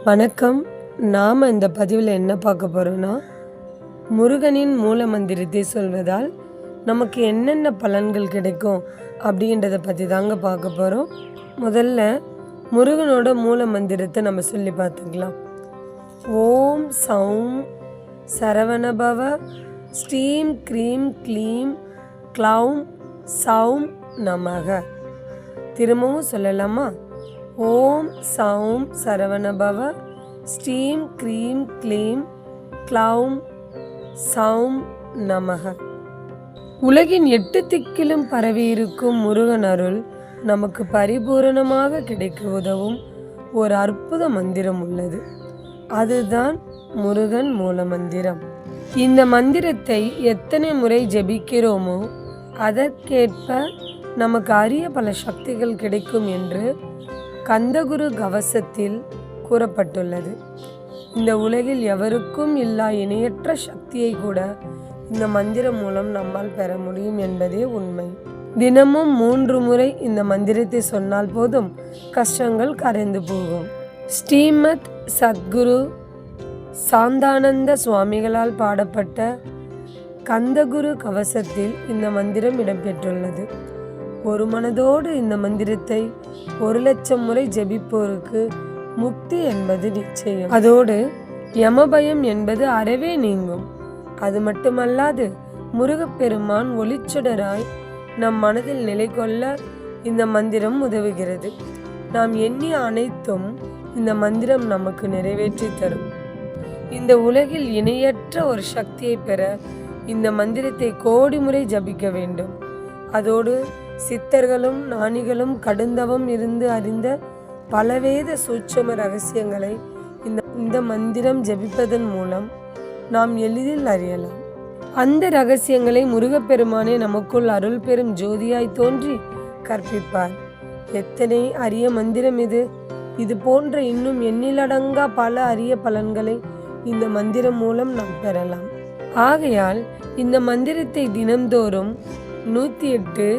வணக்கம். நாம் இந்த பதிவில் என்ன பார்க்க போகிறோன்னா, முருகனின் மூல மந்திரத்தை சொல்வதால் நமக்கு என்னென்ன பலன்கள் கிடைக்கும் அப்படின்றத பற்றி தாங்க பார்க்க போகிறோம். முதல்ல முருகனோட மூல மந்திரத்தை நம்ம சொல்லி பார்த்துக்கலாம். ஓம் சௌம் சரவணபவ ஸ்ரீம் க்ரீம் க்ளீம் க்ளௌம் சௌம் நமக. திரும்பவும் சொல்லலாமா? ஓம் சௌம் சரவணபவ ஸ்ரீம் க்ரீம் க்ளீம் க்ளௌம் சௌம் நமக. உலகின் 8 திக்கிலும் பரவியிருக்கும் முருகன் அருள் நமக்கு பரிபூரணமாக கிடைக்க உதவும் ஒரு அற்புத மந்திரம் உள்ளது. அதுதான் முருகன் மூல மந்திரம். இந்த மந்திரத்தை எத்தனை முறை ஜெபிக்கிறோமோ அதற்கேற்ப நமக்கு அரிய பல சக்திகள் கிடைக்கும் என்று கந்தகுரு கவசத்தில் கூறப்பட்டுள்ளது. இந்த உலகில் எவருக்கும் இல்லா இணையற்ற சக்தியை கூட இந்த மந்திரம் மூலம் நம்மால் பெற முடியும் என்பதே உண்மை. தினமும் 3 முறை இந்த மந்திரத்தை சொன்னால் போதும், கஷ்டங்கள் கரைந்து போகும். ஸ்ரீமத் சத்குரு சாந்தானந்த சுவாமிகளால் பாடப்பட்ட கந்தகுரு கவசத்தில் இந்த மந்திரம் இடம்பெற்றுள்ளது. ஒரு மனதோடு இந்த மந்திரத்தை 1,00,000 முறை ஜெபிப்போருக்கு முக்தி என்பது நிச்சயம். அதோடு யமபயம் என்பது அறவே நீங்கும். அது மட்டுமல்லாது முருகப்பெருமான் ஒளிச்சுடராய் நம் மனதில் நிலை கொள்ள இந்த மந்திரம் உதவுகிறது. நாம் எண்ணிய அனைத்தும் இந்த மந்திரம் நமக்கு நிறைவேற்றி தரும். இந்த உலகில் இணையற்ற ஒரு சக்தியை பெற இந்த மந்திரத்தை கோடி முறை ஜபிக்க வேண்டும். அதோடு சித்தர்களும் ஞானிகளும் கடுந்தவம் இருந்து அறிந்த பலவேத சூட்சும ரகசியங்களை இந்த மந்திரம் ஜபிப்பதன் மூலம் நாம் எளிதில் அறியலாம். அந்த ரகசியங்களை முருகப்பெருமானே நமக்குள் அருள் பெரும் ஜோதியாய் தோன்றி கற்பிப்பார். எத்தனை அரிய மந்திரம் இது! இது போன்ற இன்னும் எண்ணிலடங்கா பல அரிய பலன்களை இந்த மந்திரம் மூலம் நாம் பெறலாம். ஆகையால் இந்த மந்திரத்தை தினம்தோறும் 108,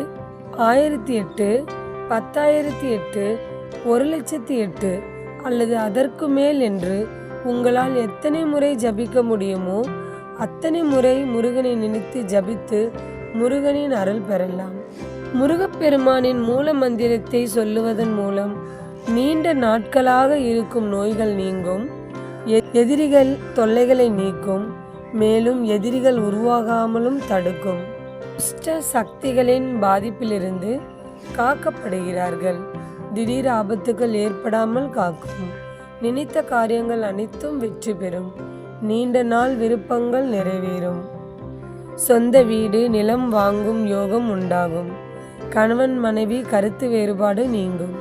1008, 10,008, 1,00,008 அல்லது அதற்கு மேல் என்று உங்களால் எத்தனை முறை ஜபிக்க முடியுமோ அத்தனை முறை முருகனை நினைத்து ஜபித்து முருகனின் அருள் பெறலாம். முருகப்பெருமானின் மூல மந்திரத்தை சொல்லுவதன் மூலம் நீண்ட நாட்களாக இருக்கும் நோய்கள் நீங்கும், எதிரிகள் தொல்லைகளை நீக்கும், மேலும் எதிரிகள் உருவாகாமலும் தடுக்கும். துஷ்ட சக்திகளின் பாதிப்பிலிருந்து காக்கப்படுகிறார்கள். திடீர் ஆபத்துகள் ஏற்படாமல் காக்கும். நினைத்த காரியங்கள் அனைத்தும் வெற்றி பெறும். நீண்ட நாள் விருப்பங்கள் நிறைவேறும். சொந்த வீடு நிலம் வாங்கும் யோகம் உண்டாகும். கணவன் மனைவி கருத்து வேறுபாடு நீங்கும்.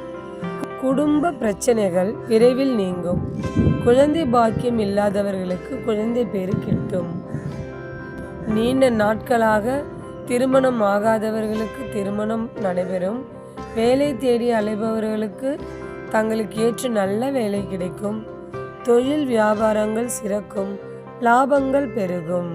குடும்ப பிரச்சனைகள் விரைவில் நீங்கும். குழந்தை பாக்கியம் இல்லாதவர்களுக்கு குழந்தை பேறு கிட்டும். நீண்ட நாட்களாக திருமணம் ஆகாதவர்களுக்கு திருமணம் நடைபெறும். வேலை தேடி அலைபவர்களுக்கு தங்களுக்கு ஏற்ற நல்ல வேலை கிடைக்கும். தொழில் வியாபாரங்கள் சிறக்கும். லாபங்கள் பெருகும்.